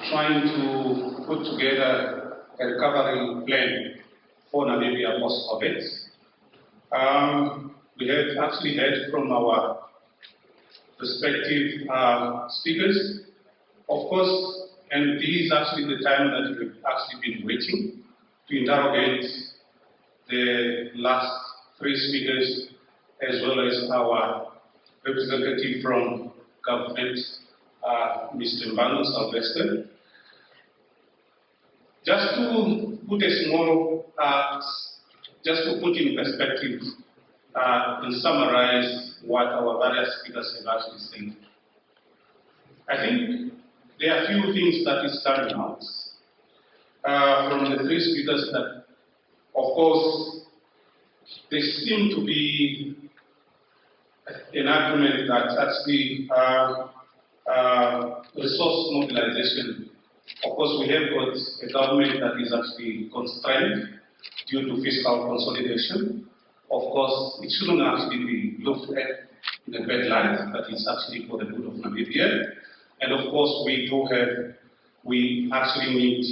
trying to put together a recovery plan for Namibia post-COVID. We have actually heard from our respective speakers, of course, and this is actually the time that we've actually been waiting to interrogate the last three speakers, as well as our representative from government, Mr. Mbano Sylvester. Just to put a small, just to put in perspective and summarize what our various speakers have actually said. I think there are a few things that is standing out from the three speakers that, of course, there seem to be an argument that actually resource mobilization. Of course, we have got a government that is actually constrained due to fiscal consolidation. Of course, it shouldn't actually be looked at in a bad light, but it's actually for the good of Namibia. And of course, we actually need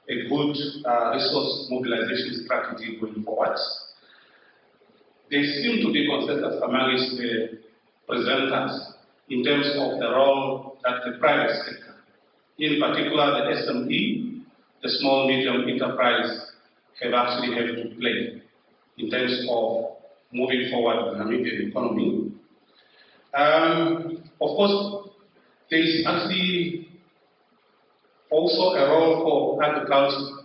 a good resource mobilization strategy going forward. There seem to be consensus amongst the presenters in terms of the role that the private sector, in particular the SME, the small medium enterprise, have actually had to play in terms of moving forward the Namibian economy. Of course, there is actually also a role for agriculture,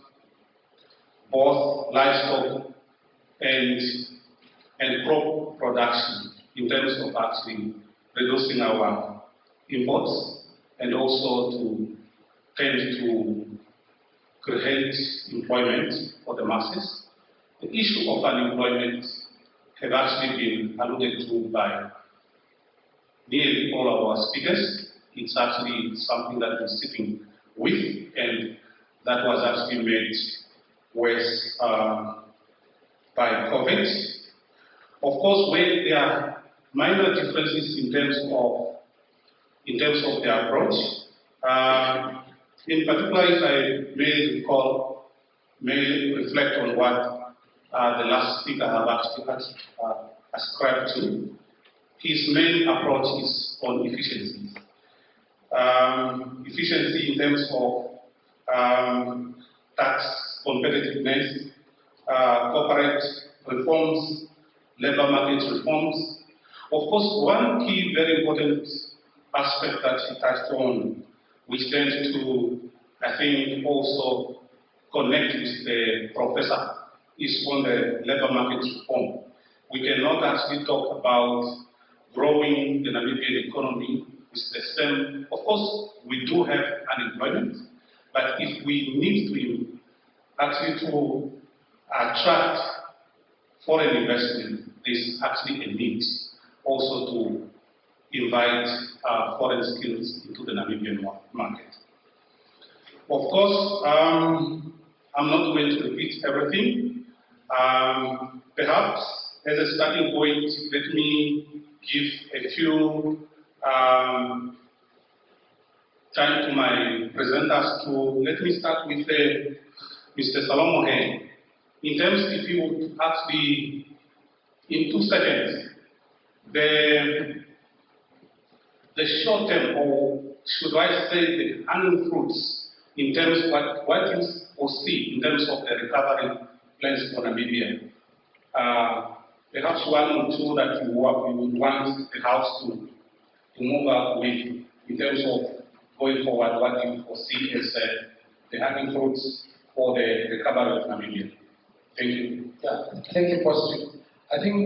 both livestock and crop production, in terms of actually reducing our imports and also to tend to create employment for the masses. The issue of unemployment have actually been alluded to by nearly all of our speakers. It's actually something that we're sitting with, and that was actually made worse by COVID. Of course, where there are minor differences in terms of the approach. In particular, if I may reflect on what the last speaker have actually ascribed to. His main approach is on efficiency. Efficiency in terms of tax competitiveness, corporate reforms, labor market reforms. Of course, one key very important aspect that he touched on, which tends to, I think, also connect with the professor, is on the labor market reform. We cannot actually talk about growing the Namibian economy with the same. Of course, we do have unemployment, but if we need to actually to attract foreign investment, there's actually a need also to invite foreign skills into the Namibian market. Of course, I'm not going to repeat everything. Perhaps as a starting point, let me give a few time to my presenters to, let me start with Mr. Salomo. In terms, if you would actually, in 2 seconds, the short term, or should I say the hanging fruits, in terms of what you foresee in terms of the recovery plans for Namibia. Perhaps one or two that you would want the House to move up with in terms of going forward, what you foresee as the hanging fruits for the recovery of Namibia. Thank you. Yeah, thank you, Prof. I think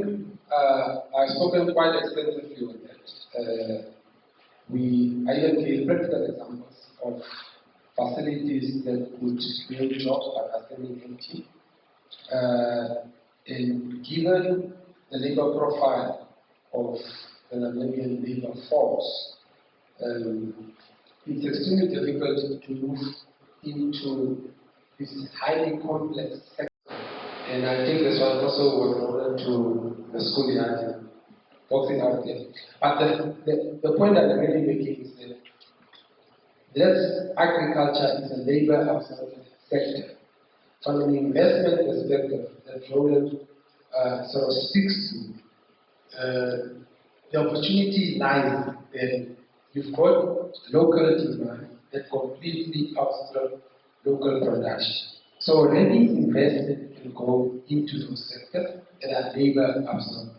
I've spoken quite extensively on that. I even gave practical examples of facilities that would create jobs by standing empty. And given the labor profile of the Namibian labor force, it's extremely difficult to move into this highly complex sector. And I think this one also was ordered to the school yard, boxing out there. But the point that I'm really making is that that agriculture is a labor-absorbed sector. From an investment perspective, that Roland sort of speaks to, the opportunity lies there. You've got local demand that completely outstrips local production. So already invested can go into those sectors that are labor absorbed.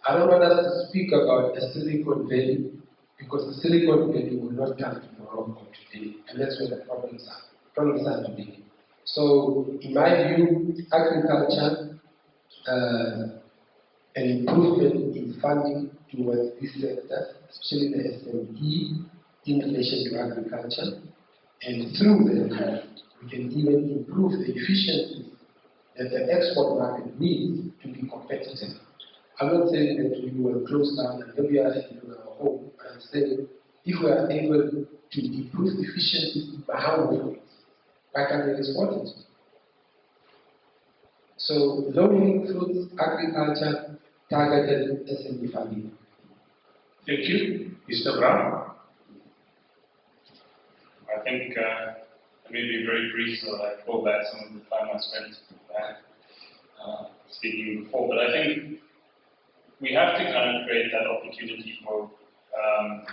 I don't want us to speak about a Silicon Valley, because the Silicon Valley will not come tomorrow or today, and that's where the problems are. Problems are today. So, in my view, agriculture, an improvement in funding towards this sector, especially the SME, in relation to agriculture, and through that, we can even improve the efficiency that the export market needs to be competitive. I'm not saying that we will close down Namibia and our home. I'm saying if we are able to improve efficiency in Bahama, why can't we export it? So, low-hanging fruits, agriculture, targeted SME funding. Thank you. Mr. Brown? I think let me be very brief so that I pull back some of the time I spent speaking before. But I think we have to kind of create that opportunity for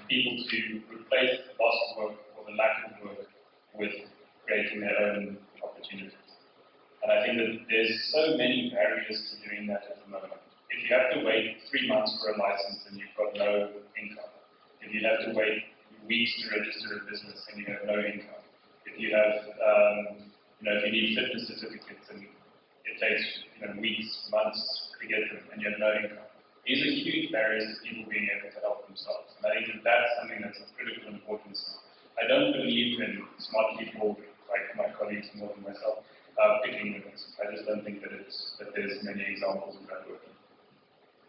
people to replace the loss of work or the lack of work with creating their own opportunities. And I think that there's so many barriers to doing that at the moment. If you have to wait 3 months for a license and you've got no income, if you have to wait weeks to register a business and you have no income, if you have, if you need fitness certificates and it takes weeks, months to get them and you have no income, these are huge barriers to people being able to help themselves. And I think that that's something that's of critical importance. I don't believe in smart people like my colleagues more than myself picking winners. I just don't think that there's many examples of that working.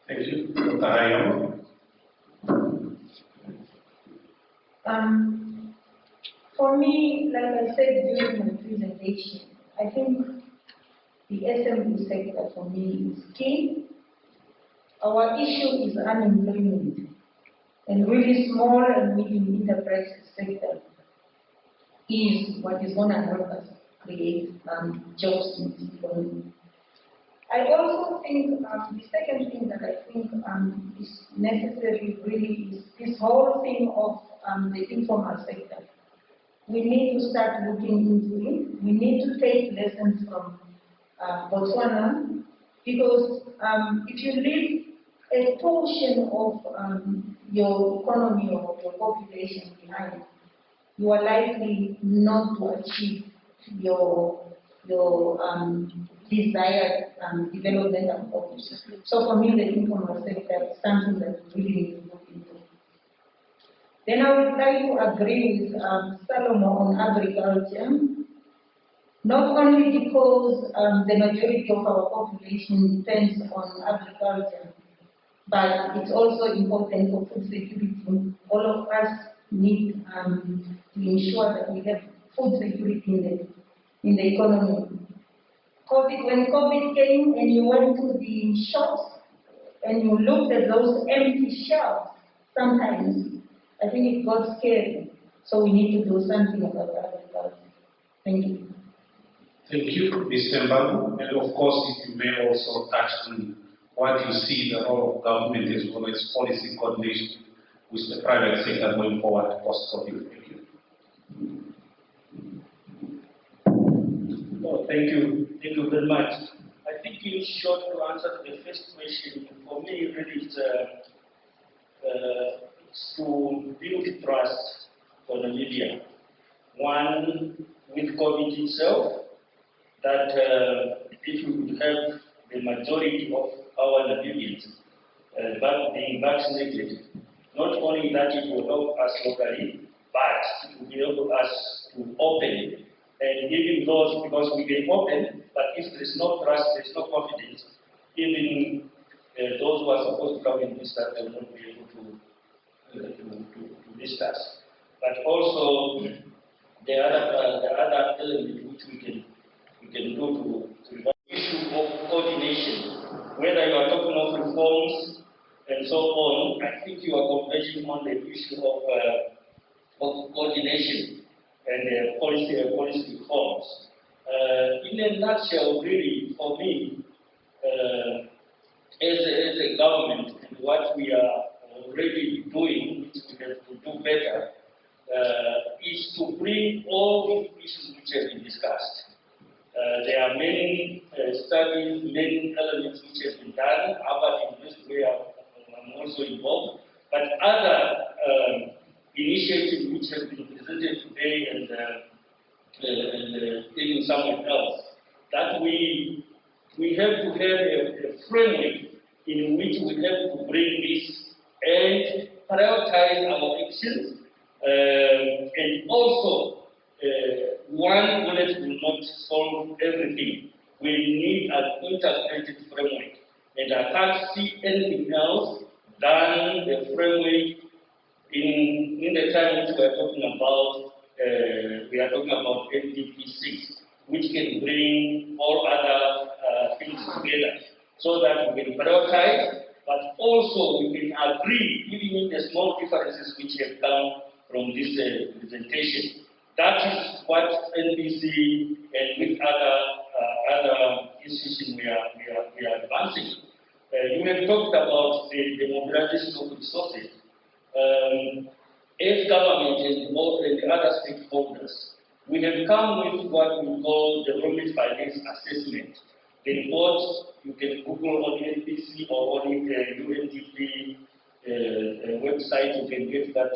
Thank you. Dr. Haiyambo? For me, like I said during my presentation, I think the SME sector for me is key. Our issue is unemployment, and really small and medium enterprise sector is what is going to help us create jobs in the economy. I also think the second thing that I think is necessary really is this whole thing of the informal sector. We need to start looking into it. We need to take lessons from Botswana, because if you leave a portion of your economy or your population behind, you are likely not to achieve your desired development and focus. So for me, the informal sector is something that we really need to look into. Then I would like to agree with Salomon on agriculture, not only because the majority of our population depends on agriculture, but it's also important for food security. All of us need to ensure that we have food security in the economy. When COVID came and you went to the shops and you looked at those empty shelves, sometimes I think it got scary. So we need to do something about agriculture. Thank you. Thank you, Mr. Mbabu. And of course, if you may also touch on what you see the role of government as well as policy coordination with the private sector going forward post-COVID. Thank you. Oh, thank you. Thank you very much. I think in short, to answer the first question, for me, really it's to build trust for Namibia. One, with COVID itself, that if we could have the majority of our Namibians being vaccinated, not only that it will help us locally, but it will enable us to open. And even those, because we can open, but if there is no trust, there is no confidence, even those who are supposed to come and visit, they will not be able to visit us. But also, the other element which we can do to the issue of coordination, whether you are talking of reforms and so on, I think you are converging on the issue of of coordination and policy reforms. In a nutshell, really, for me, as a government, and what we are already doing, which we have to do better, is to bring all these issues which have been discussed. There are many studies, many elements which have been done. About University, where I'm also involved, but other initiatives which have been presented today and even somewhere else, that we have to have a framework in which we have to bring this and prioritize our actions, and also one bullet will not solve everything. We need an integrated framework, and I can't see anything else than the framework in the time which we are talking about. We are talking about NDP 6, which can bring all other things together, so that we can prioritize, but also we can agree, even in the small differences which have come from this presentation. That is what NBC and with other institutions we are advancing. You have talked about the mobilization of resources. As government and the other stakeholders, we have come with what we call the development finance assessment. The report, you can Google on NBC or on the UNDP website, you can get that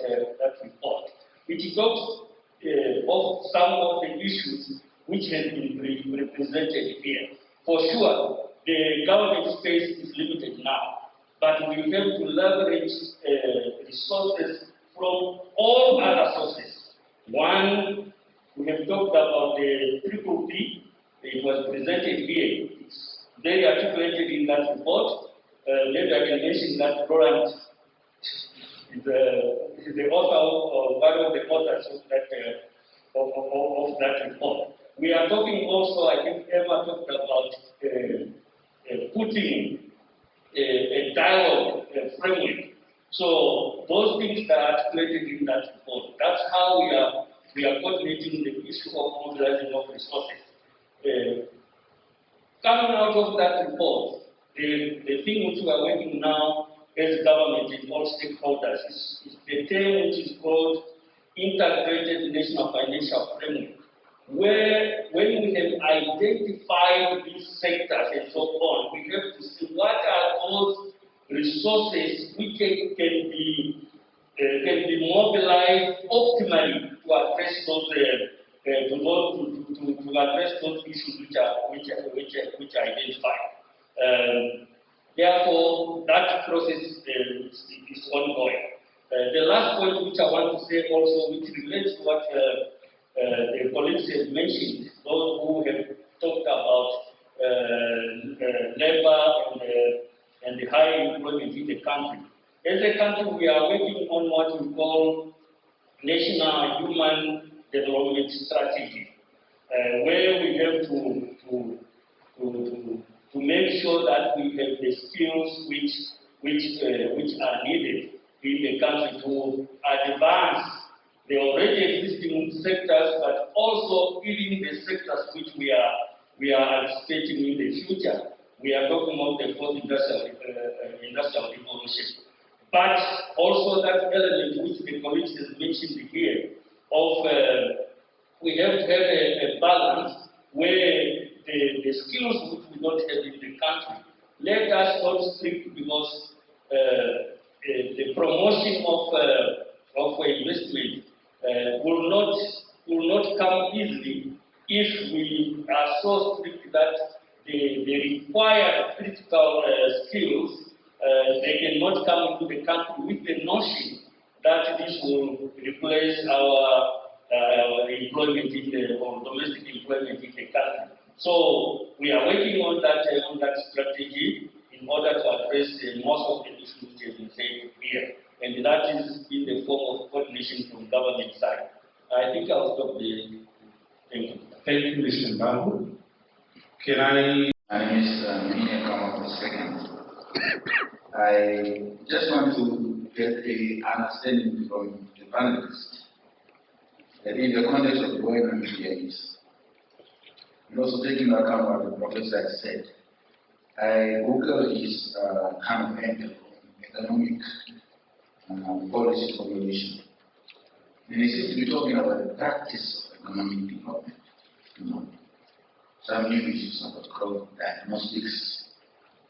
report. It talks of some of the issues which have been represented here. For sure, the government space is limited now, but we have to leverage resources from all other sources. One, we have talked about the triple P. It was presented here. It's very articulated in that report. Maybe I can mention that Roland is the author or one of the authors of that report. We are talking also, I think Emma talked about putting a dialogue framework. So those things that are articulated in that report, that's how we are coordinating the issue of mobilizing of resources. Coming out of that report, the thing which we are working now as government and all stakeholders is the term which is called Integrated National Financial Framework, where when we have identified these sectors and so on, we have to see what are those resources which can be mobilized optimally to address those to address those issues which are identified. Therefore, that process is ongoing. The last point which I want to say also, which relates to what the colleagues have mentioned, those who have talked about labor and the high employment in the country. As a country, we are working on what we call National Human Development Strategy, where we have to make sure that we have the skills which are needed in the country to advance the already existing sectors, but also even the sectors which we are anticipating in the future. We are talking about the fourth industrial revolution. But also that element which the colleagues have mentioned here of we have to have a balance where the skills which we don't have in the country, let us not strict because the promotion of investment will not come easily if we are so strict that the required critical skills they cannot come into the country with the notion that this will replace our employment or domestic employment in the country. So we are working on that strategy in order to address most of the issues which have been said here, and that is in the form of coordination from government side. I think I'll stop there. Thank you. Thank you, Mr. Babu. Can I? My name is Mina Kama for a second. I just want to get an understanding from the panelists that in the context of the way Namibia is, and also taking into account what the professor has said, I Google his kind of angle on economic policy formulation. And he seems to be talking about the practice of economic development. Some new issues about growth, diagnostics,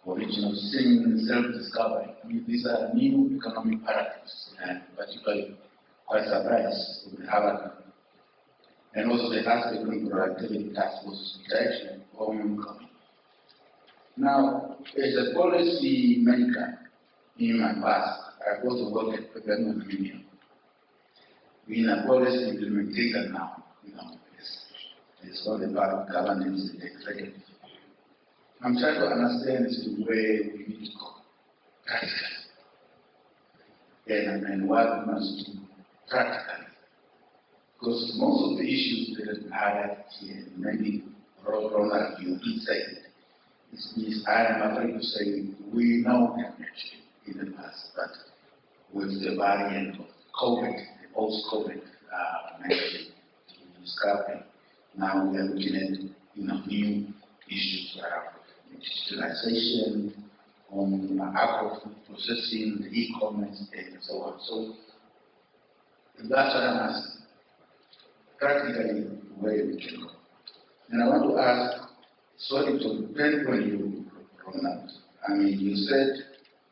original sin, self-discovery. These are new economic paradigms, and particularly quite surprised with Harvard. And also the aspect of productivity task force, which are actually homecoming. Now, as a policy maker in my past, I've also worked at the Bank of Namibia. Being a policy implementator now, it's all about governance and executive. I'm trying to understand as to where we need to go practically, and what we must do practically. Because most of the issues that have been highlighted here, maybe Ronald, you said, is I am afraid to say we know them actually in the past, but with the variant of COVID, the post-COVID discovery, now we are looking at new issues around digitalization, on agro-food processing, the e-commerce, and so on. So that's what I'm asking. Practically, where we can go. And I want to ask, sorry to depend on you, Ronald. I mean, you said,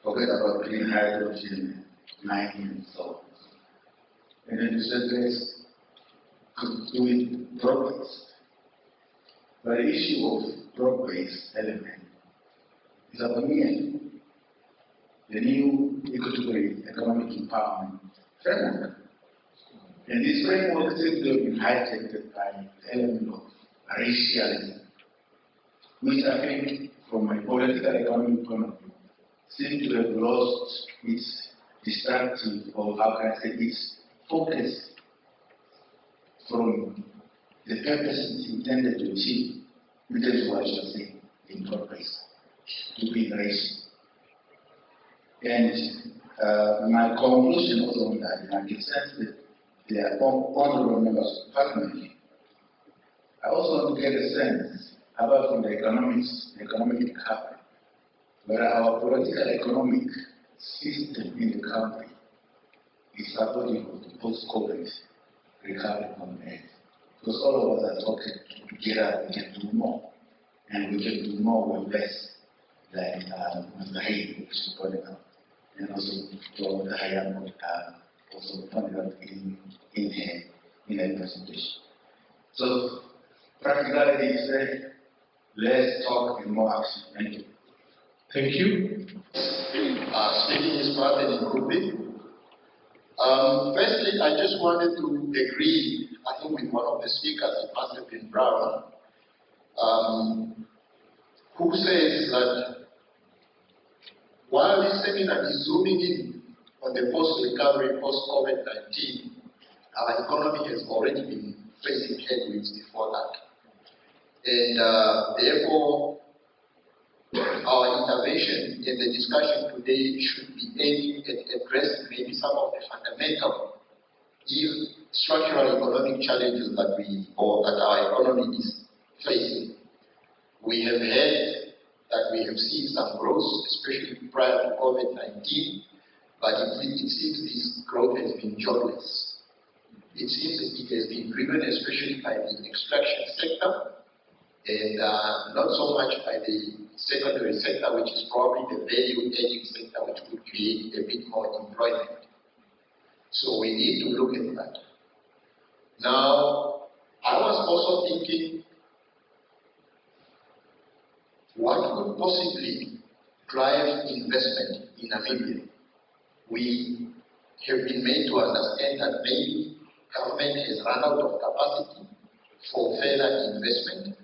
forget about green hydrogen, mining, and so on. And then you said, let's do it broad-based. But the issue of broad-based element is about me, the new equitable economic empowerment framework. And this framework seems to have been hijacked by the element of racialism, which I think, from a political economic point of view, seems to have lost its destructive, or how can I say, its focus from the purpose it's intended to achieve, in terms of what you're saying, in progress, to be racial. And my conclusion also on that, and I can sense that they are honorable members of parliament. I also want to get a sense, apart from the economic recovery, where our political economic system in the country is supporting the post-COVID recovery from it. Because all of us are talking together, we can do more. And we can do more with less, like Mr. Haiyambo, which is pointed out. And also Dr. Haiyambo also pointed out in her presentation. So practicality is less talk and more action. Thank you. Thank you. Speaking is Martin Nkubi. Firstly, I just wanted to agree, I think, with one of the speakers, it must have been Brown, who says that while this seminar is zooming in on the post-recovery, post-COVID-19, our economy has already been facing headwinds before that. And therefore, our intervention in the discussion today should be aiming at addressing maybe some of the fundamental, structural economic challenges that our economy is facing. We have heard that we have seen some growth, especially prior to COVID-19, but it seems this growth has been jobless. It seems that it has been driven especially by the extraction sector, and not so much by the secondary sector, which is probably the value-adding sector, which would create a bit more employment. So we need to look at that. Now, I was also thinking, what could possibly drive investment in Namibia? We have been made to understand that maybe government has run out of capacity for further investment,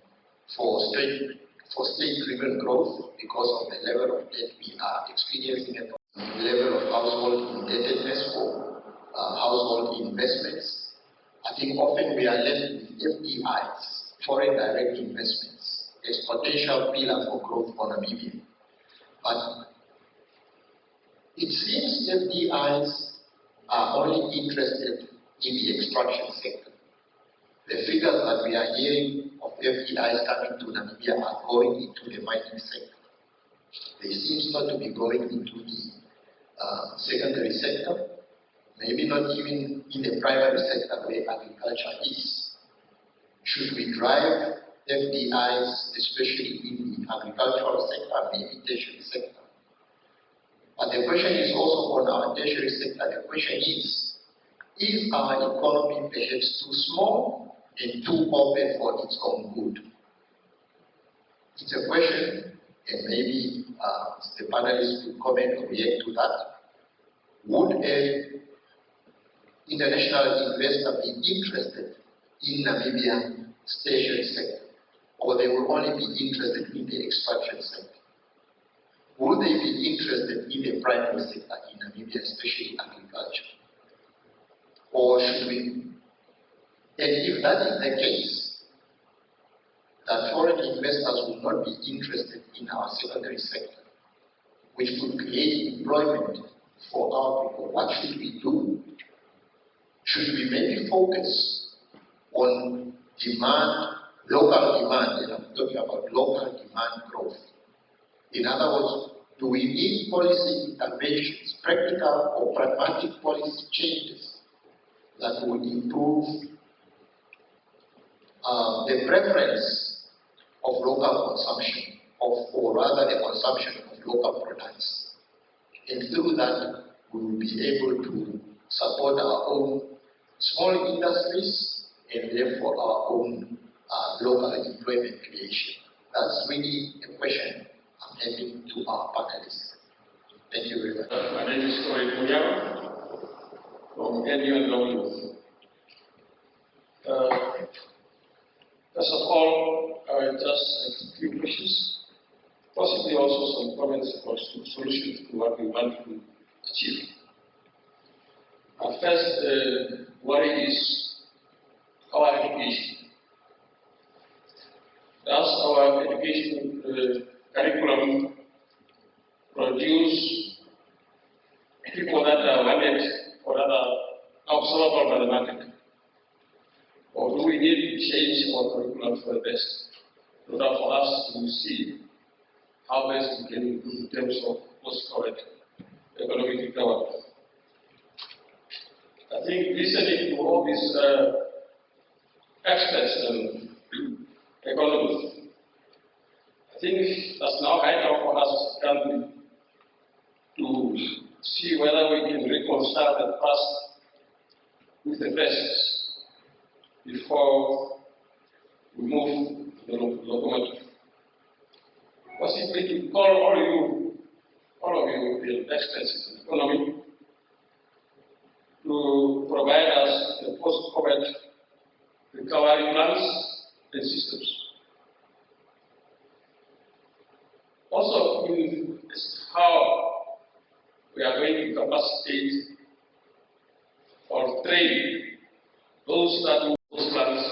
for state-driven growth because of the level of debt we are experiencing and the level of household indebtedness for household investments. I think often we are left with FDIs, foreign direct investments, as potential pillar for growth for Namibia. But it seems FDIs are only interested in the extraction sector. figures that we are hearing of FDIs coming to Namibia are going into the mining sector. They seem not to be going into the secondary sector, maybe not even in the primary sector where agriculture is. Should we drive FDIs, especially in the agricultural sector, maybe tertiary sector? But the question is also on our tertiary sector. The question is our economy perhaps too small and too open for its own good? It's a question, and maybe the panelists will comment or react to that. Would an international investor be interested in Namibian tertiary sector, or they will only be interested in the extraction sector? Would they be interested in the primary sector in Namibia, especially agriculture? Or should we? And if that is the case, that foreign investors will not be interested in our secondary sector, which would create employment for our people, what should we do? Should we maybe focus on demand, local demand, and I'm talking about local demand growth? In other words, do we need policy interventions, practical or pragmatic policy changes that would improve the preference of local consumption, or rather the consumption of local products? And through that, we will be able to support our own small industries and therefore our own local employment creation. That's really a question I'm handing to our panelists. Thank you very much. My name is Prof from NUNW. First of all, I just have a few questions, possibly also some comments about solutions to what we want to achieve. Our first worry is our education. Does our education curriculum produce people that are wanted or that are absorbable by the market? Or do we need to change our curriculum for the best, in order for us to see how best we can improve in terms of post-COVID economic recovery? I think listening to all these experts and economists, I think that's now high time for us as a country to see whether we can reconcile the past with the present before we move to the locomotive. Possibly to call all of you, the experts in economy, to provide us the post-COVID recovery plans and systems. Also, in how we are going to capacitate or train those that do those plans,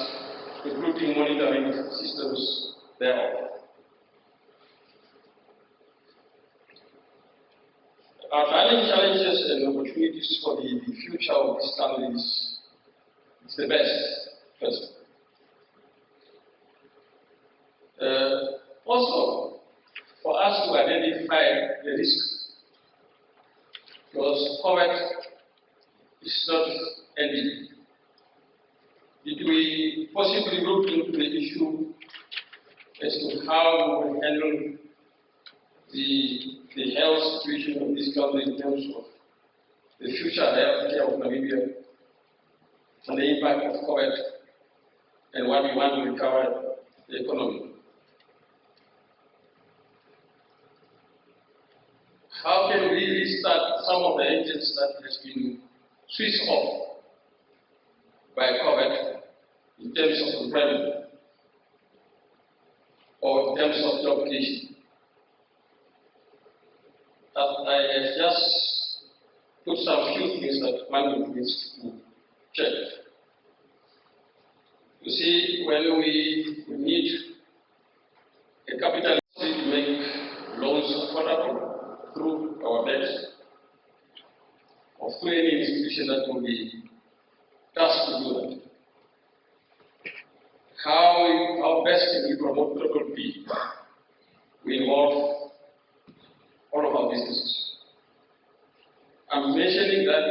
including monitoring systems thereof. Our challenges and opportunities for the future of this country is the best, first. Also, for us to identify the risks, because COVID is not ending. Did we possibly look into the issue as to how we will handle the health situation of this country in terms of the future health care of Namibia and the impact of COVID and what we want to recover the economy? How can we restart some of the engines that has been switched off by COVID in terms of employment or in terms of job creation? I have just put some few things that one needs to check. You see, when we need a capital to make loans affordable through our banks or through any institution that will be tasked to do that. how best can we promote global peace? We involve all of our businesses. I'm mentioning that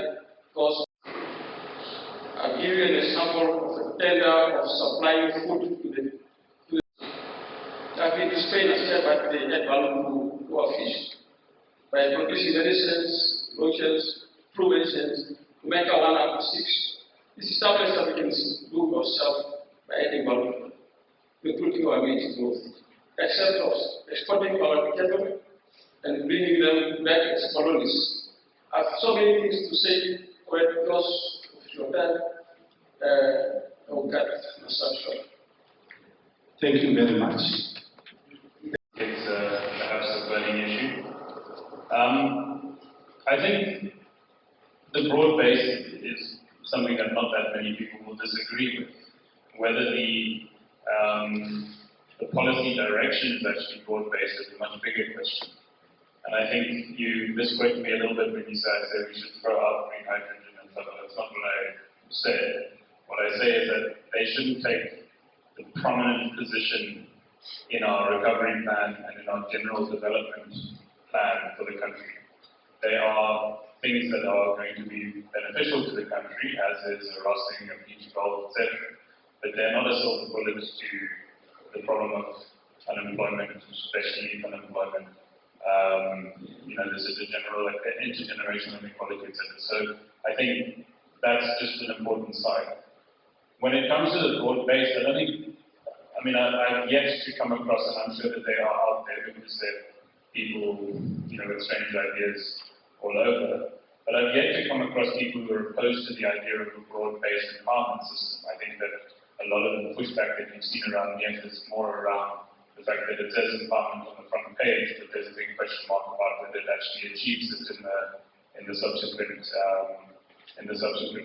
because I'll give you an example of a tender of supplying food to the I've been to Spain and said that they add value to our fish by producing medicines, lotions, preventions, to make our 1 up to 6. This is something that we can do ourselves by adding value, including our meat growth, except of exporting our cattle and bringing them back as colonies. I have so many things to say, but because of your time, I will cut myself short. Thank you very much. It's perhaps a burning issue. I think the broad base is something that not that many people will disagree with. Whether the policy direction is actually broad-based is a much bigger question. And I think you misquoted me a little bit when you said we should throw out green hydrogen and stuff. That's not what I said. What I say is that they shouldn't take the prominent position in our recovery plan and in our general development plan for the country. They are things that are going to be beneficial to the country, as is a rossing of beach gold, etc. But they're not a silver bullet to the problem of unemployment, especially youth unemployment. This is a general intergenerational inequality, etc. So I think that's just an important side. When it comes to the broad base, I've yet to come across, and I'm sure that they are out there because they're people, with strange ideas all over. But I've yet to come across people who are opposed to the idea of a broad-based empowerment system. I think that a lot of the pushback that you've seen around the end is more around the fact that it says empowerment on the front page, but there's a big question mark about whether it actually achieves it in the subsequent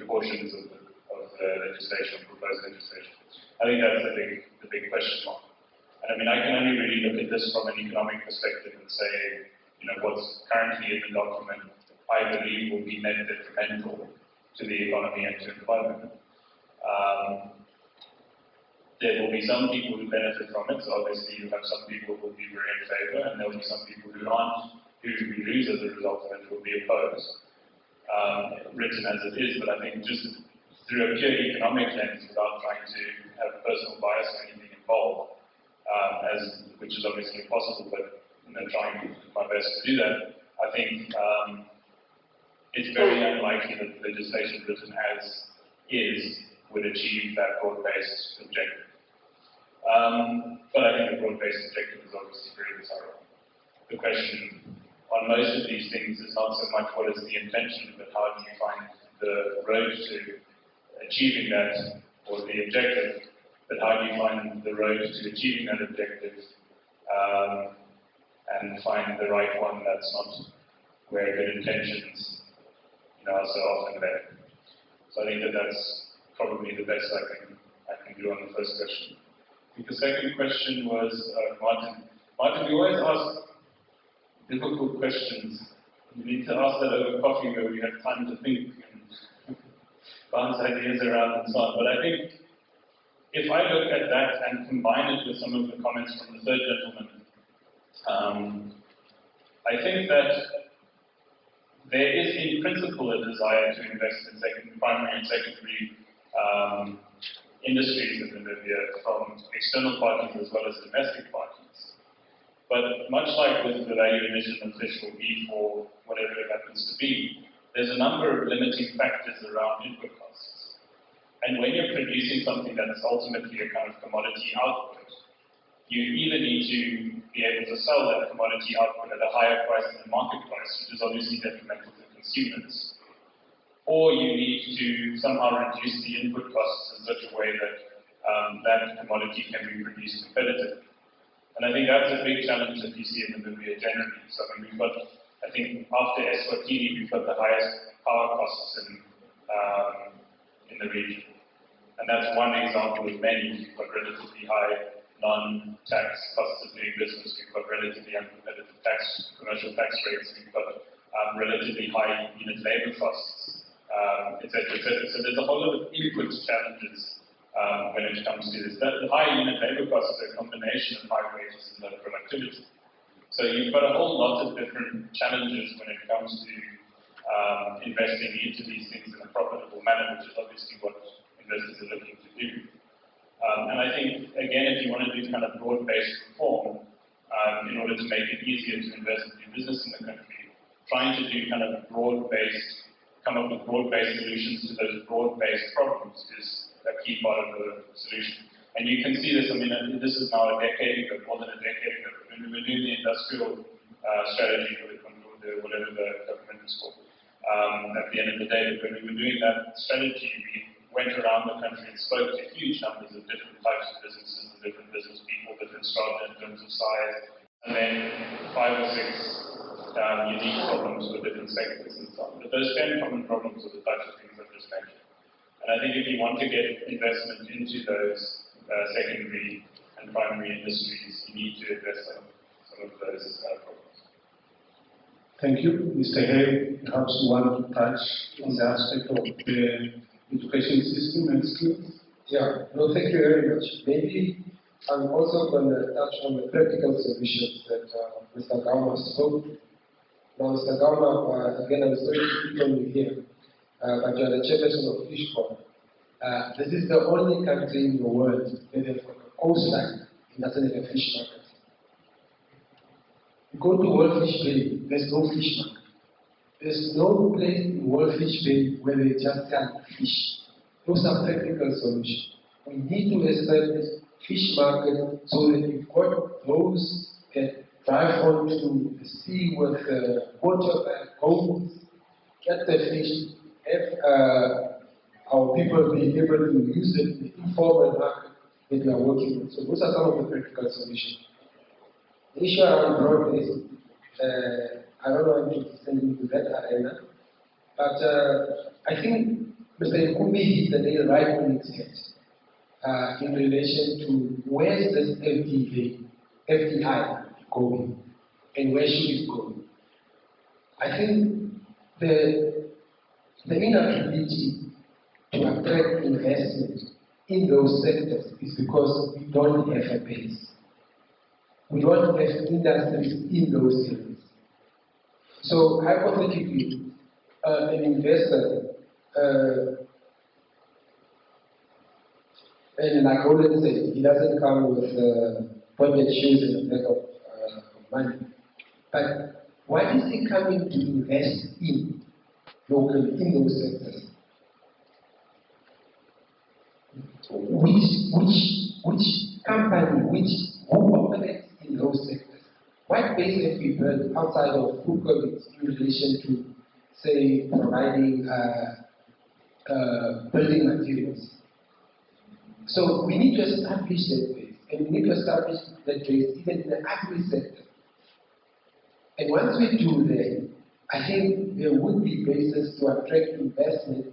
portions of the legislation, proposed legislation. I think that's the big question mark. And I can only really look at this from an economic perspective and say, what's currently in the document, I believe will be net detrimental to the economy and to employment. There will be some people who benefit from it, so obviously you have some people who will be very in favor, and there will be some people who aren't, who lose as a result of it, will be opposed, written as it is. But I think just through a pure economic lens, without trying to have personal bias or anything involved, which is obviously impossible, but trying my best to do that, I think it's very unlikely that the legislation written as is would achieve that broad-based objective. But I think the broad-based objective is obviously very desirable. The question on most of these things is not so much what is the intention, but how do you find the road to achieving that, or the objective, but how do you find the road to achieving that objective and find the right one that's not where good intentions are so often led. So I think that's probably the best I can do on the first question. I think the second question was Martin. Martin, we always ask difficult questions. You need to ask that over coffee where we have time to think and bounce ideas around and so on. But I think if I look at that and combine it with some of the comments from the third gentleman, I think that there is in principle a desire to invest in primary and secondary industries in Namibia from external parties as well as domestic parties. But much like with the value addition of fish or beef or whatever it happens to be, there's a number of limiting factors around input costs. And when you're producing something that's ultimately a kind of commodity output, you either need to be able to sell that commodity output at a higher price than the market price, which is obviously detrimental to consumers, or you need to somehow reduce the input costs in such a way that that commodity can be produced competitively. And I think that's a big challenge that you see in Namibia generally. So we've got, I think, after Eswatini, we've got the highest power costs in the region. And that's one example of many. We've got relatively high non-tax costs of doing business. We've got relatively uncompetitive commercial tax rates. We've got relatively high unit labor costs, etc., etc. So there's a whole lot of input challenges when it comes to this. The high unit labor cost is a combination of high wages and low productivity. So you've got a whole lot of different challenges when it comes to investing into these things in a profitable manner, which is obviously what investors are looking to do. And I think, again, if you want to do kind of broad-based reform, in order to make it easier to invest and do business in the country, trying to do kind of broad-based, come up with broad-based solutions to those broad-based problems is a key part of the solution. And you can see this, I mean, this is now a decade ago, more than a decade ago, when we were doing the industrial strategy for whatever the government was called. At the end of the day, when we were doing that strategy, we went around the country and spoke to huge numbers of different types of businesses and different business people, different strata in terms of size, and then 5 or 6 unique problems for different sectors and so on. But those 10 common problems are the types of things I've just mentioned. And I think if you want to get investment into those secondary and primary industries, you need to address some of those problems. Thank you. Mr. Hay, perhaps you want to touch on the aspect of the education system and skills? Yeah, no, thank you very much. Maybe I'm also going to touch on the practical solutions that Mr. Gauma spoke. Now, Mr. Gauma, again, I'm sorry to keep on you here, but you're the chairperson of Fishport. This is the only country in the world that has got a coastline and doesn't have a fish market. You go to World Fish Bay, there's no fish market. There's no place in World Fish Bay where they just sell fish. Those are practical solutions. We need to establish fish market so that you've got those that drive onto the sea with water boats, get the fish, have our people being able to use it in the informal market that we are working with. So those are some of the practical solutions. The issue around broad-based, I don't want to extend into that arena, but I think Mr. Nkumbi hit the nail right on its head in relation to where's this FDI going and where should it go. I think the inability to attract investment in those sectors is because we don't have a base. We don't have industries in those areas. So hypothetically, an investor, and like Roland said, he doesn't come with pointed shoes and a bag of money. But what is he coming to invest in locally in those sectors? Which company, who operates in those sectors? What base have we built outside of COVID in relation to, say, providing building materials? So we need to establish that base, and we need to establish that base even in the agri sector. And once we do that, I think there would be bases to attract investment,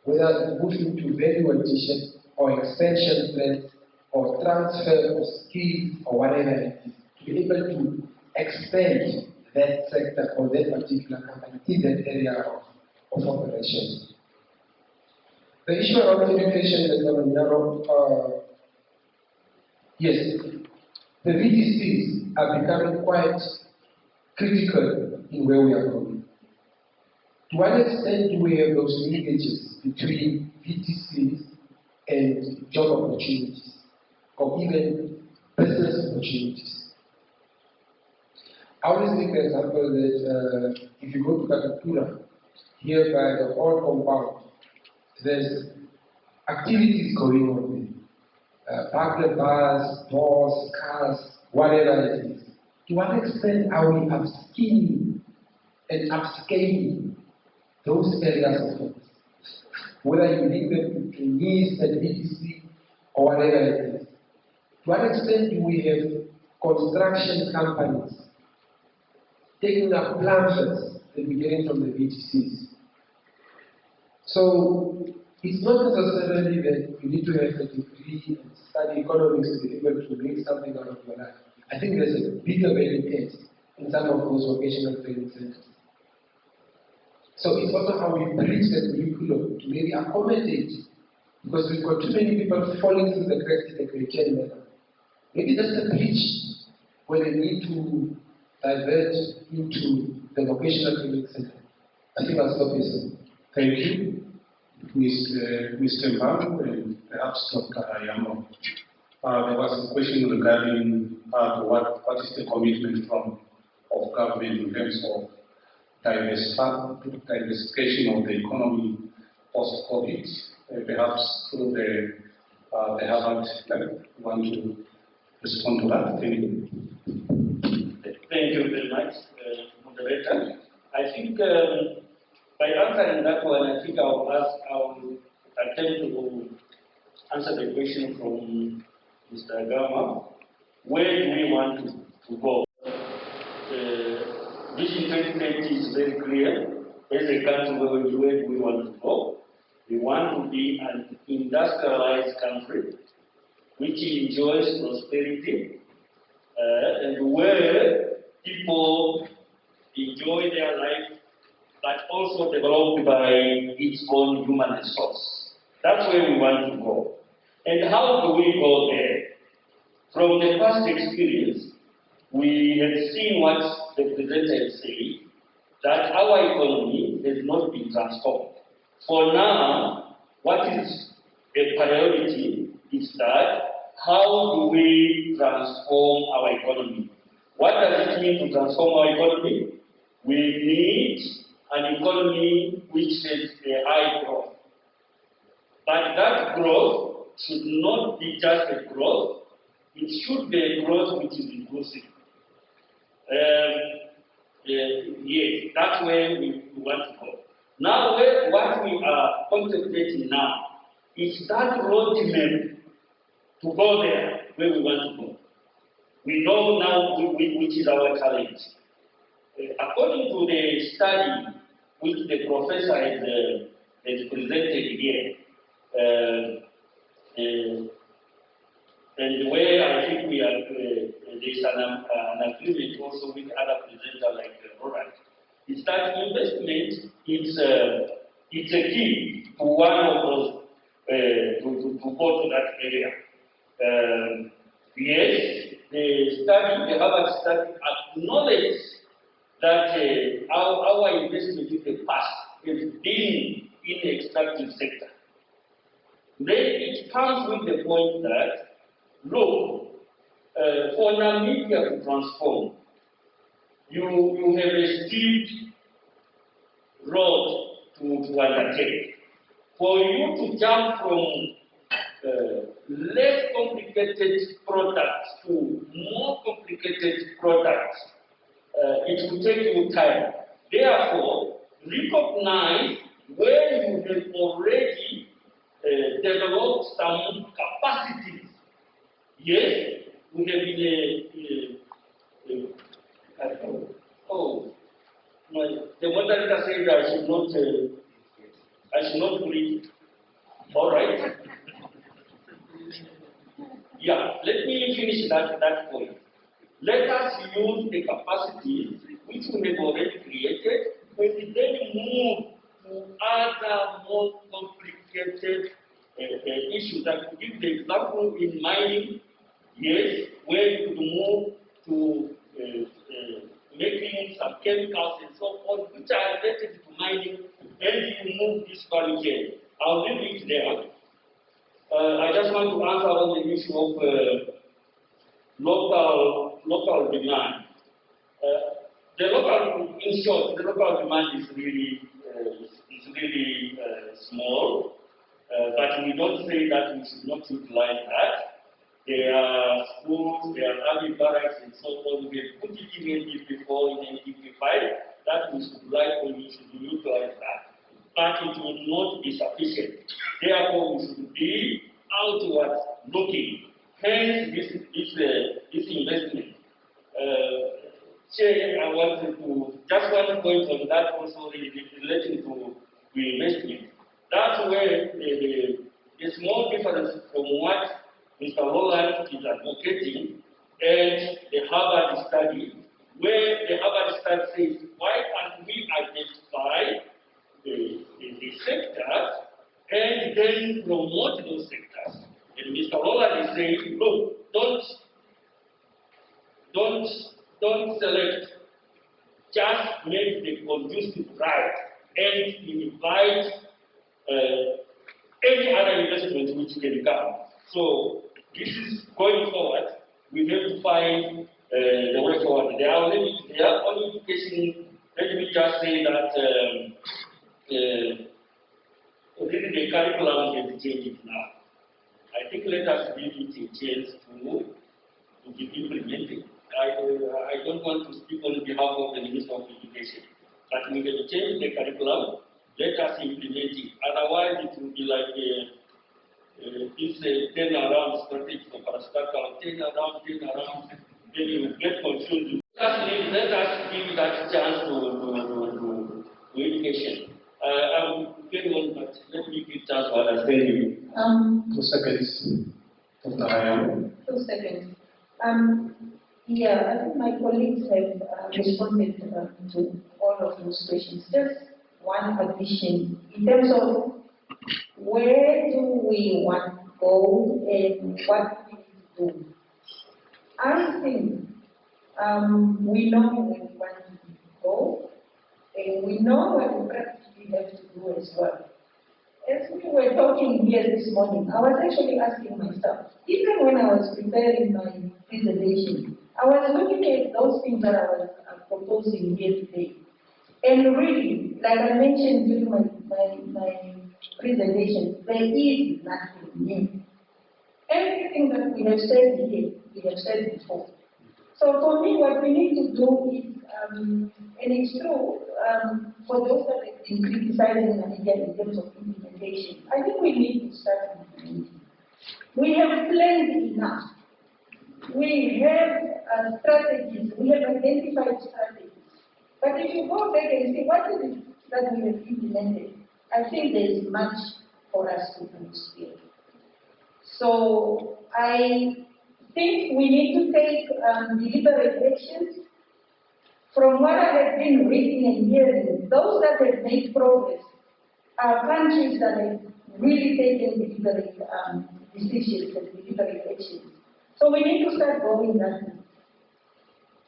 whether moving to value addition or expansion plans or transfer of skills or whatever it is, to be able to expand that sector or that particular company in that area of operations. The issue around education is yes, the VTCs are becoming quite critical in where we are going. To what extent do we have those linkages between VTCs and job opportunities, or even business opportunities? I always take the example that if you go to Kakatura, here by the old compound, there's activities going on there. Parklet bars, doors, cars, whatever it is. To what extent are we upskilling and upscaling those areas of focus? Whether you link them to trainees and VTC or whatever it is. To what extent do we have construction companies taking up plumbers and beginning from the VTCs? So it's not necessarily that you need to have a degree and study economics to be able to make something out of your life. I think there's a bigger value add in some of those vocational training centers. So it's also how we bridge that curriculum to maybe accommodate Because we've got too many people falling through the cracks in a Christian manner. Maybe that's a bridge where they need to divert into the vocational training center. I think I'll stop here. Thank you, Mr. Mbam and perhaps Dr. Haiyambo. There was a question regarding what is the commitment of government in terms of diversification of the economy post-COVID, perhaps through the Harvard. Want to respond to that? Thank you. Thank you very much, moderator. I think by answering that one, I think I'll attempt to answer the question from Mr. Gama. Where do we want to go? Vision 2030 is very clear. As a country, where do we want to go? We want to be an industrialized country which enjoys prosperity and where people enjoy their life, but also developed by its own human resource. That's where we want to go. And how do we go there? From the past experience, we have seen what the presenter said, that our economy has not been transformed. For now, what is a priority is that how do we transform our economy? What does it mean to transform our economy? We need an economy which has a high growth. But that growth should not be just a growth, it should be a growth which is inclusive. Yes, that's where we want to go. Now, what we are contemplating now is that roadmap to go there where we want to go. We know now which is our challenge. According to the study which the professor has presented here, and where I think we are, there's an agreement also with other presenters like Roland, is that investment is a key to one of those, to go to that area. Yes, the Harvard study acknowledges that our investment in the past has been in the extractive sector. Then it comes with the point that, look, for Namibia to transform, you have a steep road to undertake. For you to jump from less complicated products to more complicated products, it will take you time. Therefore, recognize where you have already developed some capacities. Yes, we have been the moderator said I should not read. All right. Yeah, let me finish that point. Let us use the capacities which we have already created and then move to other more complicated issues. I could give the example in mining, yes, where you could move to making some chemicals and so on, which are related to mining, and you move this value chain. I'll leave it there. I just want to answer on the issue of local demand. In short, the local demand is really small, but we don't say that we should not utilize that. There are schools, there are army barracks, and so on. We have put it in before in 1955 that we should utilize that, but it will not be sufficient. Therefore, we should be outward looking. Hence, this investment. Chair, I wanted to just one point on that also relating to the investment. That's where the small difference from what Mr. Roland is advocating and the Harvard study, where the Harvard study says, why can't we identify the sectors and then promote those sectors. And Mr. Roland is saying, look, don't select, just make the conducive right and invite any other investment which can come. So this is going forward. We have to find the way forward. There are only indications. Let me just say that already the curriculum has changed now. I think let us give it a chance to be implemented. I don't want to speak on behalf of the Minister of Education, but we can change the curriculum. Let us implement it. Otherwise, it will be like this turnaround strategy for parastatal, turn around, then you will get confused. Let us give that chance to education. I'm getting on, but let me give chance to others. Thank you. 2 seconds. Dr. Haiyambo. 2 seconds. Yeah, I think my colleagues have responded to all of those questions. Just one addition in terms of where do we want to go and what we need to do. I think we know where we want to go, and we know what we practically have to do as well. As we were talking here this morning, I was actually asking myself, even when I was preparing my presentation, I was looking at those things that I was proposing here today. And really, like I mentioned during my presentation, there is nothing new. Everything that we have said here, we have said before. So for me, what we need to do is, and it's true, for those that have been criticizing Namibia in terms of implementation, I think we need to start implementing. We have planned enough. We have strategies, we have identified strategies. But if you go back and see what is it that we have implemented, I think there is much for us to do still. So I think we need to take deliberate actions. From what I have been reading and hearing, those that have made progress are countries that have really taken deliberate decisions and deliberate actions. So we need to start going that way.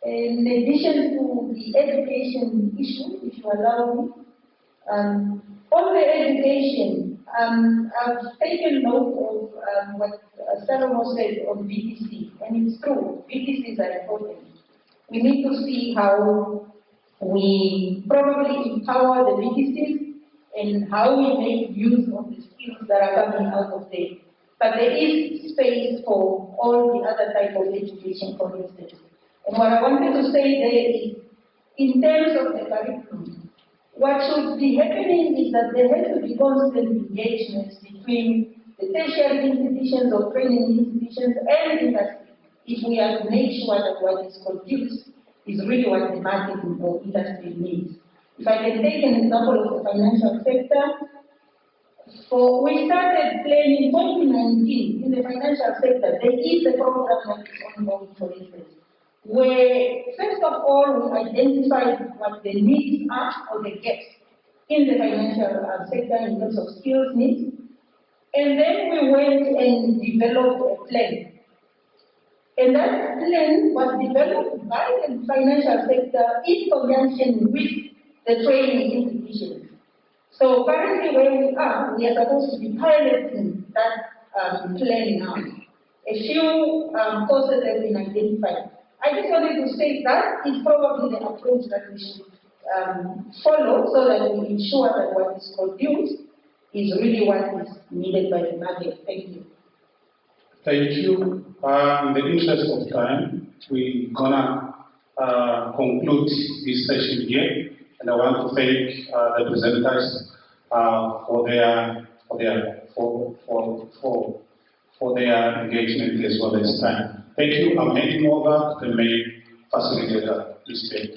In addition to the education issue, if you allow me, on the education, I've taken note of what Salomon said on VTC, and it's true, VTCs are important. We need to see how we probably empower the VTCs and how we make use of the skills that are coming out of there. But there is space for all the other type of education, for instance. And what I wanted to say there is, in terms of the curriculum, what should be happening is that there has to be constant engagements between the tertiary institutions or training institutions and industry, if we are to make sure that what is produced is really what the market or industry needs. If I can take an example of the financial sector, we started planning in 2019 in the financial sector. There is a program that is ongoing, for instance, where first of all we identified what the needs are or the gaps in the financial sector in terms of skills needs, and then we went and developed a plan. And that plan was developed by the financial sector in conjunction with the training institutions. So currently where we are supposed to be piloting that plan now. A few courses have been identified. I just wanted to say that is probably the approach that we should follow, so that we ensure that what is produced is really what is needed by the market. Thank you. Thank you. In the interest of time, we're gonna conclude this session here, and I want to thank the presenters for their engagement as well as time. Thank you. I'm handing over to the main facilitator, Israel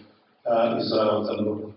Zalou.